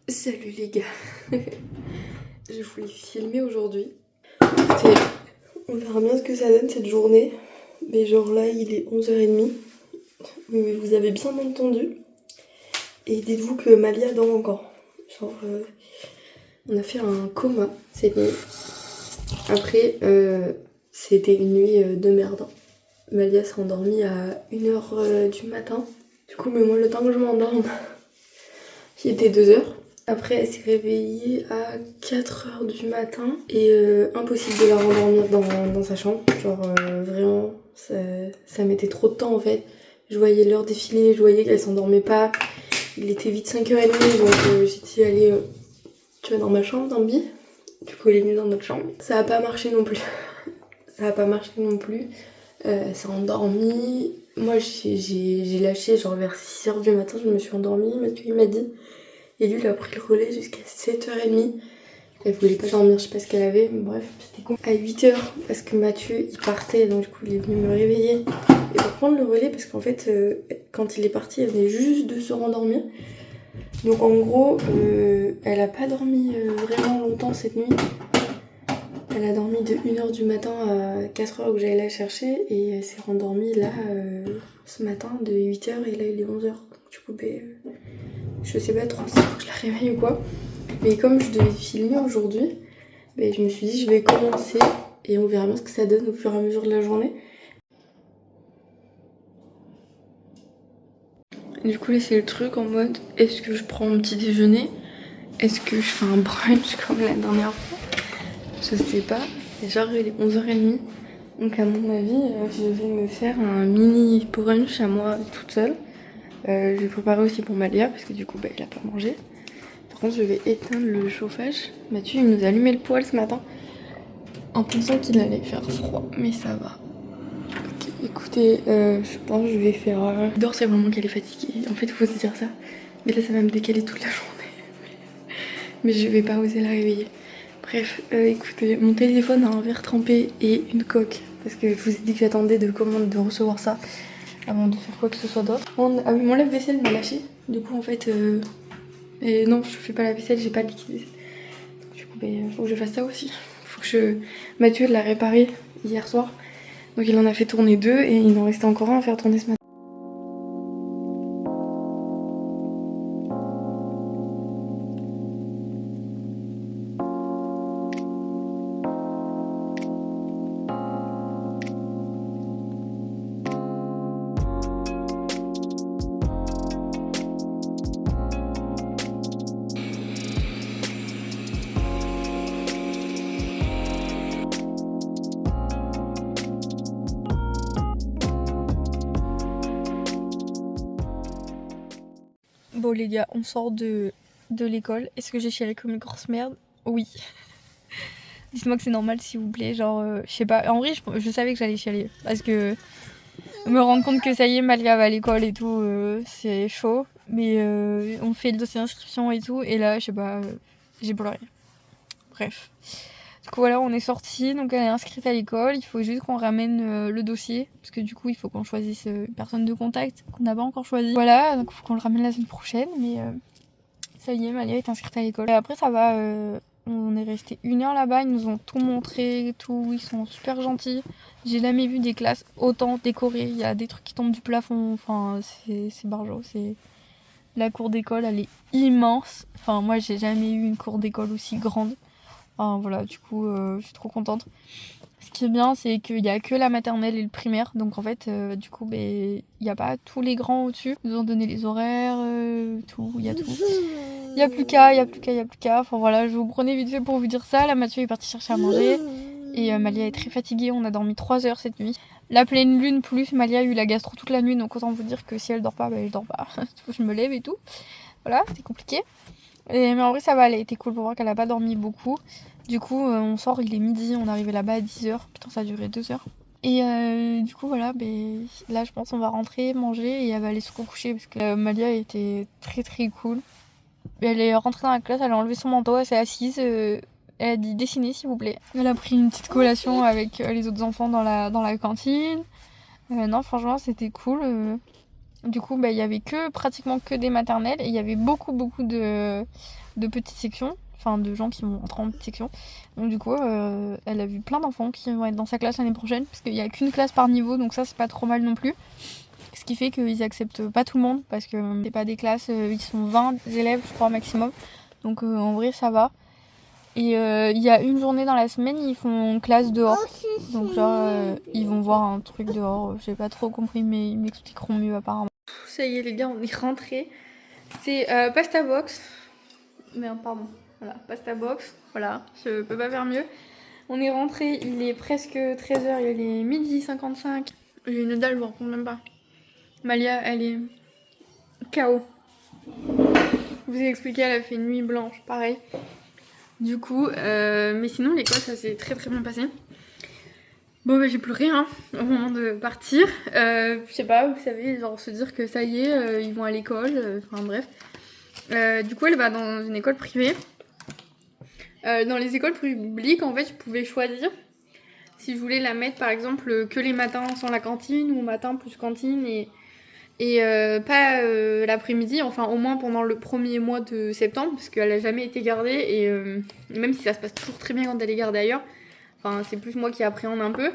Salut les gars. Je voulais filmer aujourd'hui. Écoutez, on verra bien ce que ça donne cette journée. Mais genre là il est 11h30. Vous avez bien entendu. Et dites-vous que Malia dort encore. Genre on a fait un coma cette nuit. Après c'était une nuit de merde. Malia s'est endormie à 1h du matin. Du coup mais moi le temps que je m'endorme, il était 2h. Après, elle s'est réveillée à 4h du matin et impossible de la rendormir dans sa chambre. Genre vraiment, ça mettait trop de temps en fait. Je voyais l'heure défiler, je voyais qu'elle s'endormait pas. Il était vite 5h30 donc j'ai dit allez, tu vas dans ma chambre, Bambi. Du coup, elle est venue dans notre chambre. Ça a pas marché non plus. Elle s'est endormie. Moi, j'ai lâché genre vers 6h du matin, je me suis endormie. Mathieu, il m'a dit. Et lui, il a pris le relais jusqu'à 7h30. Elle voulait pas dormir, je sais pas ce qu'elle avait, mais bref, c'était con. À 8h, parce que Mathieu, il partait, donc du coup, il est venu me réveiller. Et pour prendre le relais, parce qu'en fait, quand il est parti, elle venait juste de se rendormir. Donc en gros, elle a pas dormi vraiment longtemps cette nuit. Elle a dormi de 1h du matin à 4h où j'allais la chercher. Et elle s'est rendormie là, ce matin, de 8h, et là, il est 11h. Donc du coup, je sais pas trop si faut que je la réveille ou quoi. Mais comme je devais filmer aujourd'hui, je me suis dit je vais commencer et on verra bien ce que ça donne au fur et à mesure de la journée. Du coup là c'est le truc en mode est-ce que je prends mon petit déjeuner? Est-ce que je fais un brunch comme la dernière fois? Je sais pas. Et genre il est 11h30. Donc à mon avis je vais me faire un mini brunch à moi toute seule. Je vais préparer aussi pour Malia parce que du coup il a pas mangé. Par contre je vais éteindre le chauffage. Mathieu il nous a allumé le poêle ce matin en pensant qu'il allait faire froid, mais ça va. Ok, écoutez, je pense que je vais faire... Dehors c'est vraiment qu'elle est fatiguée, en fait il faut se dire ça. Mais là ça va me décaler toute la journée. Mais je vais pas oser la réveiller. Bref, écoutez, mon téléphone a un verre trempé et une coque. Parce que je vous ai dit que j'attendais de recevoir ça avant de faire quoi que ce soit d'autre. Ah oui, mon lave-vaisselle m'a lâché. Du coup en fait... Et non, je fais pas la vaisselle, j'ai pas de liquide. Du coup, faut que je fasse ça aussi. Mathieu l'a réparé hier soir. Donc il en a fait tourner 2 et il en restait encore un à faire tourner ce matin. Bon les gars, on sort de l'école. Est-ce que j'ai chialé comme une grosse merde? Oui. Dites-moi que c'est normal s'il vous plaît. Genre, je sais pas. En vrai, je savais que j'allais chialer. Parce que me rendre compte que ça y est, Malia va à l'école et tout, c'est chaud. Mais on fait le dossier d'inscription et tout. Et là, je sais pas, j'ai pleuré. Bref. Du coup voilà, on est sortis, donc elle est inscrite à l'école, il faut juste qu'on ramène le dossier, parce que du coup il faut qu'on choisisse une personne de contact qu'on n'a pas encore choisi. Voilà, donc il faut qu'on le ramène la semaine prochaine, mais ça y est, Malia est inscrite à l'école. Et après ça va, on est resté 1 heure là-bas, ils nous ont tout montré, tout, ils sont super gentils. J'ai jamais vu des classes autant décorées, il y a des trucs qui tombent du plafond, enfin c'est barjo, c'est... La cour d'école elle est immense, enfin moi j'ai jamais eu une cour d'école aussi grande. Enfin, voilà, du coup, je suis trop contente. Ce qui est bien, c'est qu'il n'y a que la maternelle et le primaire. Donc, en fait, du coup, il n'y a pas tous les grands au-dessus. Ils nous ont donné les horaires, tout, il y a tout. Il n'y a plus qu'à. Enfin, voilà, je vous prenais vite fait pour vous dire ça. Là, Mathieu est parti chercher à manger. Et Malia est très fatiguée. On a dormi 3 heures cette nuit. La pleine lune, plus Malia a eu la gastro toute la nuit. Donc, autant vous dire que si elle dort pas, je dors pas. Je me lève et tout. Voilà, c'est compliqué. Mais en vrai ça va, elle a été cool pour voir qu'elle a pas dormi beaucoup. Du coup on sort, il est midi, on est arrivé là-bas à 10h. Putain ça a duré 2 heures. Et du coup voilà, là je pense on va rentrer, manger et elle va aller se recoucher parce que Malia était très très cool. Elle est rentrée dans la classe, elle a enlevé son manteau, elle s'est assise. Elle a dit dessiner s'il vous plaît. Elle a pris une petite collation avec les autres enfants dans la cantine. Non, franchement, c'était cool. Du coup, il y avait pratiquement que des maternelles et il y avait beaucoup de petites sections, enfin de gens qui vont entrer en petite section. Donc du coup, elle a vu plein d'enfants qui vont être dans sa classe l'année prochaine, parce qu'il n'y a qu'une classe par niveau, donc ça c'est pas trop mal non plus. Ce qui fait qu'ils acceptent pas tout le monde, parce que c'est pas des classes, ils sont 20 élèves je crois maximum. Donc en vrai ça va. Et il y a une journée dans la semaine, ils font classe dehors. Donc genre, ils vont voir un truc dehors. J'ai pas trop compris, mais ils m'expliqueront mieux apparemment. Ça y est les gars, on est rentrés. C'est Pasta Box. Merde, pardon. Voilà, Pasta Box. Voilà, je peux pas faire mieux. On est rentrés, il est presque 13h, il est midi 55. J'ai une dalle, je vous raconte même pas. Malia, elle est KO. Je vous ai expliqué, elle a fait une nuit blanche, pareil. Du coup, mais sinon l'école ça s'est très bien passé. Bon j'ai pleuré hein, au moment de partir. Je sais pas, vous savez, genre se dire que ça y est, ils vont à l'école, enfin bref. Du coup elle va dans une école privée. Dans les écoles publiques en fait je pouvais choisir si je voulais la mettre par exemple que les matins sans la cantine ou matin plus cantine et pas l'après-midi, enfin au moins pendant le premier mois de septembre, parce qu'elle a jamais été gardée, et même si ça se passe toujours très bien quand elle est gardée ailleurs, enfin c'est plus moi qui appréhende un peu,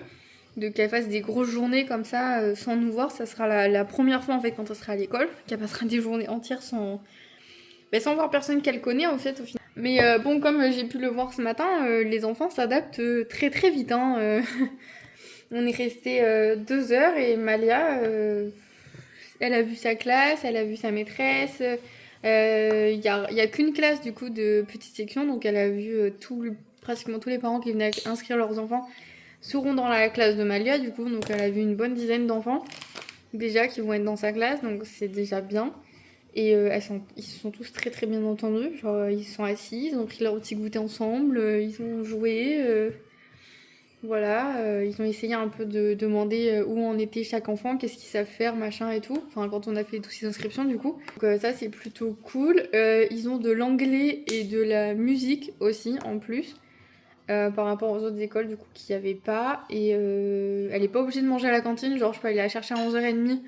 de qu'elle fasse des grosses journées comme ça sans nous voir, ça sera la première fois en fait quand elle sera à l'école, qu'elle passera des journées entières sans voir personne qu'elle connaît en fait au final. Mais bon, comme j'ai pu le voir ce matin, les enfants s'adaptent très vite, hein. On est resté 2 heures et Malia, elle a vu sa classe, elle a vu sa maîtresse. Il y a qu'une classe du coup de petite section, donc elle a vu pratiquement tous les parents qui venaient inscrire leurs enfants seront dans la classe de Malia du coup, donc elle a vu une bonne dizaine d'enfants déjà qui vont être dans sa classe, donc c'est déjà bien. Et ils se sont tous très bien entendus, genre ils sont assis, ils ont pris leur petit goûter ensemble, ils ont joué. Voilà, ils ont essayé un peu de demander où en était chaque enfant, qu'est-ce qu'ils savent faire, machin et tout. Enfin, quand on a fait toutes ces inscriptions, du coup. Donc, ça, c'est plutôt cool. Ils ont de l'anglais et de la musique aussi, en plus. Par rapport aux autres écoles, du coup, qu'il n'y avait pas. Et elle est pas obligée de manger à la cantine. Genre, je peux aller la chercher à 11h30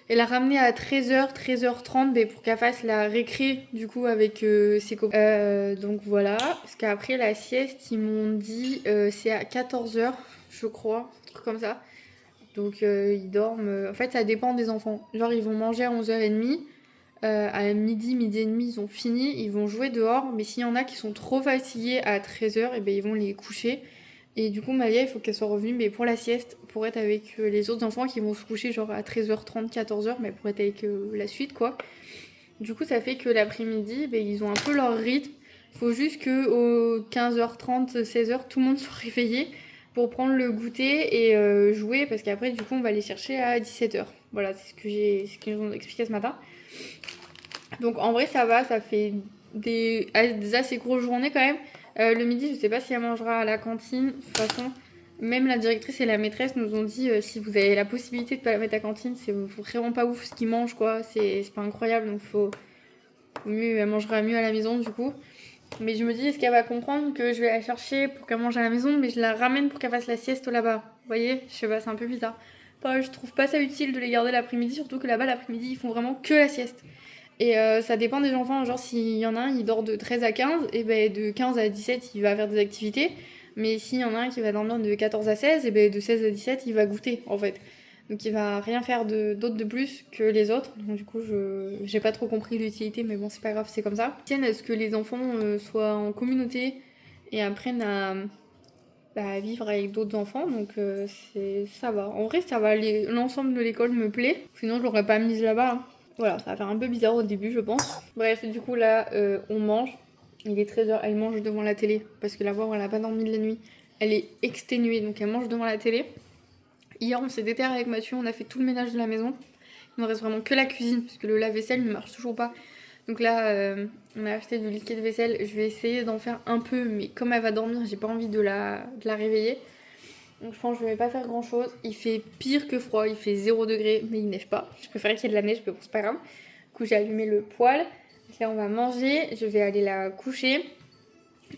et la ramener à 13h, 13h30 pour qu'elle fasse la récré du coup avec ses copains. Donc voilà. Parce qu'après la sieste, ils m'ont dit c'est à 14h, je crois, un truc comme ça. Donc ils dorment. En fait, ça dépend des enfants. Genre, ils vont manger à 11h30. À midi et demi, ils ont fini. Ils vont jouer dehors. Mais s'il y en a qui sont trop fatigués à 13h, et ben, ils vont les coucher. Et du coup, Malia, il faut qu'elle soit revenue mais pour la sieste, pour être avec les autres enfants qui vont se coucher genre à 13h30, 14h, mais pour être avec la suite, quoi. Du coup, ça fait que l'après-midi, ils ont un peu leur rythme. Il faut juste que aux 15h30, 16h, tout le monde soit réveillé pour prendre le goûter et jouer, parce qu'après, du coup, on va les chercher à 17h. Voilà, c'est ce qu'ils nous ont expliqué ce matin. Donc en vrai, ça va, ça fait des assez grosses journées quand même. Le midi, je sais pas si elle mangera à la cantine. De toute façon, même la directrice et la maîtresse nous ont dit si vous avez la possibilité de pas la mettre à la cantine, c'est vraiment pas ouf ce qu'ils mangent, quoi. C'est pas incroyable, donc elle mangera mieux à la maison du coup. Mais je me dis, est-ce qu'elle va comprendre que je vais la chercher pour qu'elle mange à la maison, mais je la ramène pour qu'elle fasse la sieste là-bas. Vous voyez, je sais pas, c'est un peu bizarre. Pareil, je trouve pas ça utile de les garder l'après-midi, surtout que là-bas, l'après-midi, ils font vraiment que la sieste. Et ça dépend des enfants, genre s'il y en a un, il dort de 13 à 15, et de 15 à 17, il va faire des activités. Mais s'il y en a un qui va dormir de 14 à 16, et de 16 à 17, il va goûter en fait. Donc il va rien faire d'autre de plus que les autres. Donc du coup, j'ai pas trop compris l'utilité, mais bon, c'est pas grave, c'est comme ça. Tiennent à ce que les enfants soient en communauté et apprennent à vivre avec d'autres enfants, donc ça va. En vrai, ça va, l'ensemble de l'école me plaît, sinon je l'aurais pas mise là-bas, hein. Voilà, ça va faire un peu bizarre au début, je pense. Bref, du coup, là, on mange. Il est 13h, elle mange devant la télé. Parce que la voir, elle a pas dormi de la nuit. Elle est exténuée, donc elle mange devant la télé. Hier, on s'est déterré avec Mathieu, on a fait tout le ménage de la maison. Il ne reste vraiment que la cuisine, parce que le lave-vaisselle ne marche toujours pas. Donc là, on a acheté du liquide vaisselle. Je vais essayer d'en faire un peu, mais comme elle va dormir, j'ai pas envie de la réveiller. Donc je pense que je vais pas faire grand chose. Il fait pire que froid, il fait 0 degré, mais il neige pas. Je préférais qu'il y ait de la neige, mais bon, c'est pas grave. Du coup, j'ai allumé le poêle. Donc là, on va manger. Je vais aller la coucher.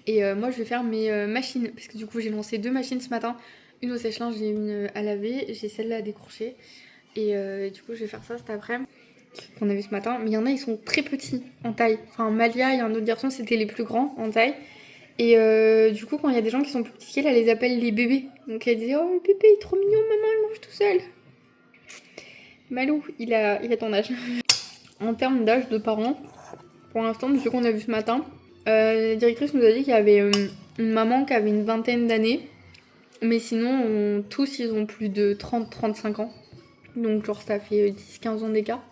Et moi je vais faire mes machines, parce que du coup j'ai lancé 2 machines ce matin, une au sèche-linge et une à laver, j'ai celle-là à décrocher. Et du coup je vais faire ça cet après-midi, qu'on a vu ce matin. Mais il y en a, ils sont très petits en taille. Enfin Malia et un autre garçon, c'était les plus grands en taille. Et du coup quand il y a des gens qui sont plus petits qu'elle, elle les appelle les bébés. Donc elle disait oh le bébé il est trop mignon, maman il mange tout seul. Malou, il a ton âge. En termes d'âge de parents, pour l'instant, de ce qu'on a vu ce matin, la directrice nous a dit qu'il y avait une maman qui avait une vingtaine d'années. Mais sinon, tous, ils ont plus de 30-35 ans. Donc, genre, ça fait 10-15 ans d'écart.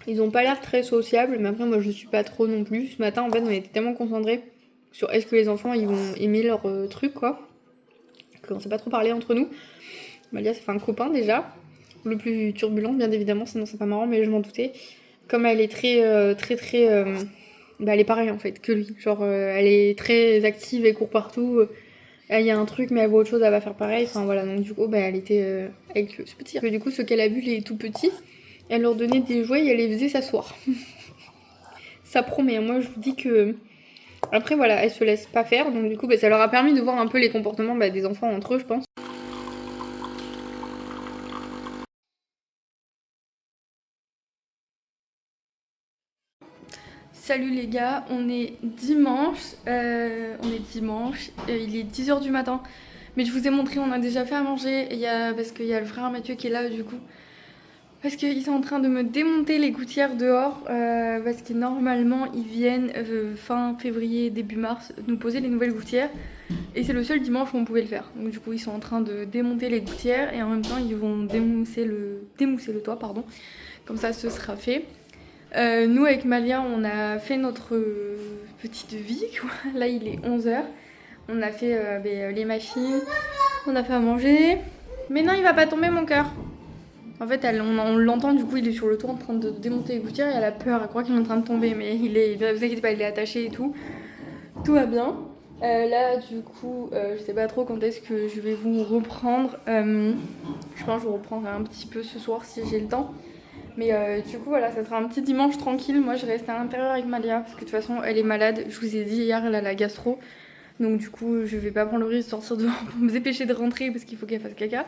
Ils ont pas l'air très sociables, mais après, moi, je suis pas trop non plus. Ce matin, en fait, on était tellement concentrés sur est-ce que les enfants, ils vont aimer leur truc, quoi. Qu'on s'est pas trop parlé entre nous. Malia, ça fait un copain déjà. Le plus turbulent, bien évidemment, sinon c'est pas marrant, mais je m'en doutais. Comme elle est très, bah, elle est pareille en fait que lui. Genre, elle est très active, elle court partout. Il y a un truc, mais elle voit autre chose, elle va faire pareil. Enfin voilà, donc du coup, bah, elle était avec ce petit. Et du coup, ce qu'elle a vu, les tout petits, elle leur donnait des jouets et elle les faisait s'asseoir. Ça promet, hein. Moi je vous dis que. Après, voilà, elle se laisse pas faire, donc du coup, bah, ça leur a permis de voir un peu les comportements des enfants entre eux, je pense. Salut les gars, on est dimanche, il est 10h du matin. Mais je vous ai montré, on a déjà fait à manger, parce qu'il y a le frère Mathieu qui est là du coup. Parce qu'ils sont en train de me démonter les gouttières dehors, parce que normalement ils viennent fin février, début mars, nous poser les nouvelles gouttières. Et c'est le seul dimanche où on pouvait le faire. Donc du coup ils sont en train de démonter les gouttières et en même temps ils vont démousser le toit, pardon. Comme ça ce sera fait. Nous avec Malia on a fait notre petite vie quoi. Là il est 11h. On a fait les machines, on a fait à manger. Mais non il va pas tomber mon cœur. En fait on l'entend du coup il est sur le toit en train de démonter les gouttières et elle a peur, elle croit qu'il est en train de tomber mais vous inquiétez pas il est attaché et tout. Tout va bien. Là du coup je sais pas trop quand est-ce que je vais vous reprendre. Je pense que je vous reprendrai un petit peu ce soir si j'ai le temps. Mais du coup voilà, ça sera un petit dimanche tranquille. Moi je reste à l'intérieur avec Malia parce que de toute façon elle est malade. Je vous ai dit hier elle a la gastro. Donc du coup je vais pas prendre le risque de sortir dehors pour me dépêcher de rentrer parce qu'il faut qu'elle fasse caca.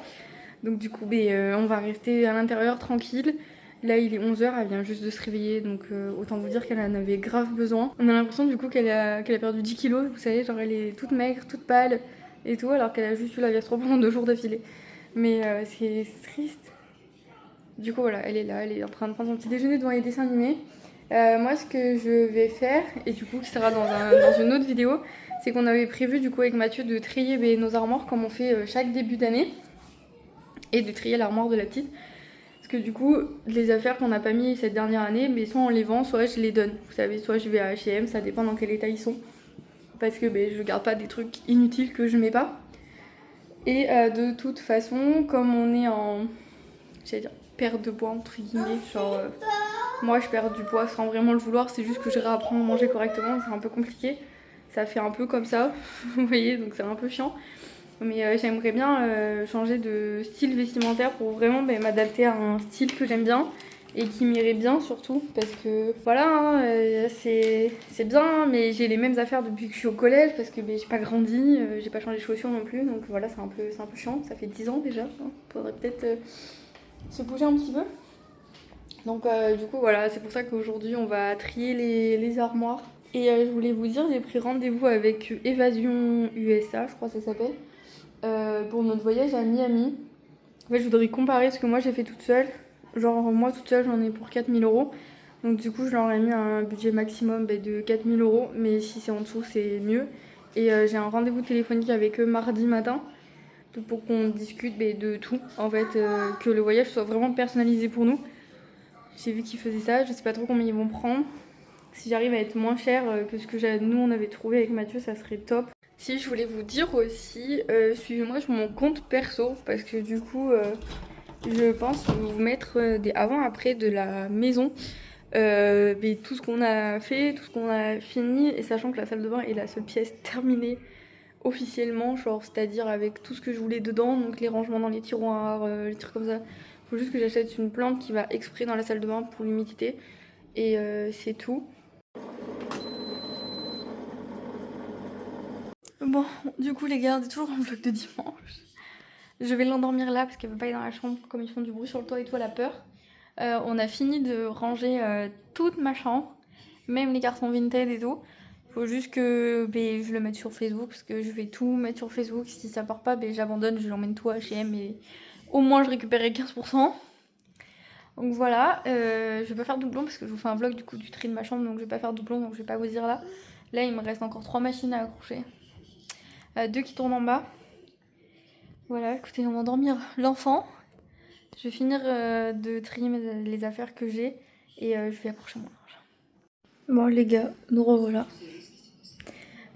Donc du coup on va rester à l'intérieur tranquille. Là il est 11h, elle vient juste de se réveiller donc autant vous dire qu'elle en avait grave besoin. On a l'impression du coup qu'elle a perdu 10 kilos, vous savez, genre elle est toute maigre, toute pâle et tout alors qu'elle a juste eu la gastro pendant 2 jours d'affilée. Mais c'est triste. Du coup voilà, elle est là, elle est en train de prendre son petit déjeuner devant les dessins animés. Moi ce que je vais faire, et du coup qui sera dans une autre vidéo, c'est qu'on avait prévu du coup avec Mathieu de trier nos armoires comme on fait chaque début d'année. Et de trier l'armoire de la petite. Parce que du coup, les affaires qu'on n'a pas mis cette dernière année, mais soit on les vend, soit je les donne. Vous savez, soit je vais à H&M, ça dépend dans quel état ils sont. Parce que je garde pas des trucs inutiles que je mets pas. Et de toute façon, comme on est en, j'allais dire, perte de poids entre guillemets, genre moi je perds du poids sans vraiment le vouloir, c'est juste que je réapprends à manger correctement, c'est un peu compliqué. Ça fait un peu comme ça, vous voyez, donc c'est un peu chiant. Mais j'aimerais bien changer de style vestimentaire pour vraiment m'adapter à un style que j'aime bien et qui m'irait bien surtout parce que voilà hein, c'est bien mais j'ai les mêmes affaires depuis que je suis au collège parce que j'ai pas grandi, j'ai pas changé de chaussures non plus donc voilà c'est un peu chiant, ça fait 10 ans déjà, hein. Faudrait peut-être se bouger un petit peu. Donc du coup voilà c'est pour ça qu'aujourd'hui on va trier les armoires et je voulais vous dire j'ai pris rendez-vous avec Évasion USA je crois que ça s'appelle. Pour notre voyage à Miami. En fait, je voudrais comparer ce que moi j'ai fait toute seule. Genre, moi toute seule, j'en ai pour 4 000 €. Donc, du coup, je leur ai mis un budget maximum de 4 000 €. Mais si c'est en dessous, c'est mieux. Et j'ai un rendez-vous téléphonique avec eux mardi matin pour qu'on discute de tout. En fait, que le voyage soit vraiment personnalisé pour nous. J'ai vu qu'ils faisaient ça. Je sais pas trop combien ils vont prendre. Si j'arrive à être moins cher que ce que nous on avait trouvé avec Mathieu, ça serait top. Si je voulais vous dire aussi, suivez-moi sur mon compte perso parce que du coup je pense vous mettre des avant-après de la maison. Tout ce qu'on a fait, tout ce qu'on a fini et sachant que la salle de bain est la seule pièce terminée officiellement, genre c'est-à-dire avec tout ce que je voulais dedans, donc les rangements dans les tiroirs, les trucs comme ça. Faut juste que j'achète une plante qui va exprès dans la salle de bain pour l'humidité et c'est tout. Bon, du coup les gars, on est toujours dans le vlog de dimanche. Je vais l'endormir là parce qu'elle veut pas aller dans la chambre comme ils font du bruit sur le toit et tout, elle a peur. On a fini de ranger toute ma chambre, même les cartons Vinted et tout. Faut juste que je le mette sur Facebook parce que je vais tout mettre sur Facebook. Si ça part pas, j'abandonne, je l'emmène tout à H&M et au moins je récupérerai 15%. Donc voilà, je vais pas faire doublon parce que je vous fais un vlog du coup du tri de ma chambre, donc je vais pas faire doublon, donc je vais pas vous dire là. Là il me reste encore 3 machines à accrocher. 2 qui tournent en bas. Voilà, écoutez, on va endormir l'enfant. Je vais finir de trier les affaires que j'ai et je vais accrocher mon linge. Bon les gars, nous revoilà.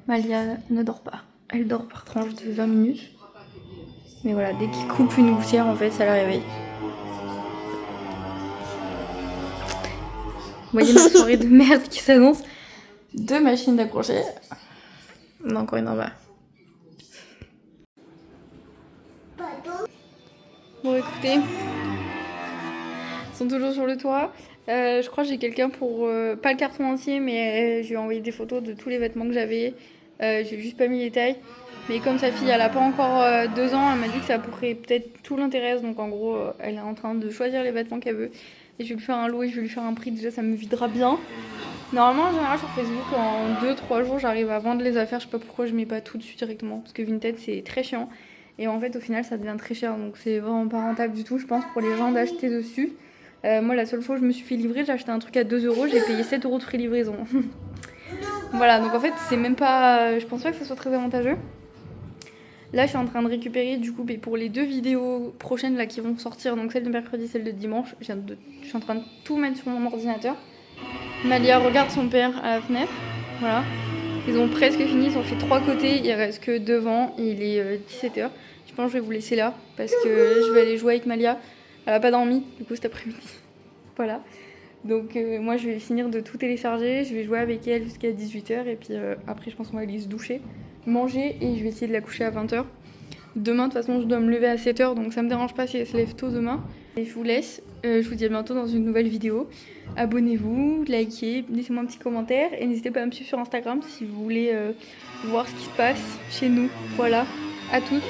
Malia ne dort pas. Elle dort par tranche de 20 minutes. Mais voilà, dès qu'il coupe une gouttière, en fait, ça la réveille. Vous voyez ma soirée de merde qui s'annonce. 2 machines d'accrocher. On a encore une en bas. Bon écoutez, ils sont toujours sur le toit. Je crois que j'ai quelqu'un pour, pas le carton entier, mais je lui ai envoyé des photos de tous les vêtements que j'avais. J'ai juste pas mis les tailles. Mais comme sa fille elle a pas encore 2 ans, elle m'a dit que ça pourrait peut-être tout l'intéresser. Donc en gros elle est en train de choisir les vêtements qu'elle veut. Et je vais lui faire un lot et je vais lui faire un prix, déjà ça me videra bien. Normalement en général sur Facebook en 2-3 jours j'arrive à vendre les affaires. Je sais pas pourquoi je mets pas tout dessus directement. Parce que Vinted c'est très chiant. Et en fait au final ça devient très cher. Donc c'est vraiment pas rentable du tout je pense pour les gens d'acheter dessus. Moi la seule fois où je me suis fait livrer j'ai acheté un truc à 2€. J'ai payé 7€ de frais livraison. Voilà donc en fait c'est même pas... Je pense pas que ça soit très avantageux. Là je suis en train de récupérer du coup pour les 2 vidéos prochaines là qui vont sortir, donc celle de mercredi, celle de dimanche, je suis en train de tout mettre sur mon ordinateur. Malia regarde son père à la fenêtre, voilà. Ils ont presque fini, ils ont fait 3 côtés, il reste que devant, il est 17h. Je pense que je vais vous laisser là parce que je vais aller jouer avec Malia. Elle a pas dormi du coup cet après-midi. Voilà. Donc moi je vais finir de tout télécharger, je vais jouer avec elle jusqu'à 18h et puis après je pense qu'on va aller se doucher, manger et je vais essayer de la coucher à 20h. Demain de toute façon je dois me lever à 7h donc ça me dérange pas si elle se lève tôt demain. Et je vous laisse, je vous dis à bientôt dans une nouvelle vidéo. Abonnez-vous, likez, laissez-moi un petit commentaire et n'hésitez pas à me suivre sur Instagram si vous voulez voir ce qui se passe chez nous. Voilà, à toutes.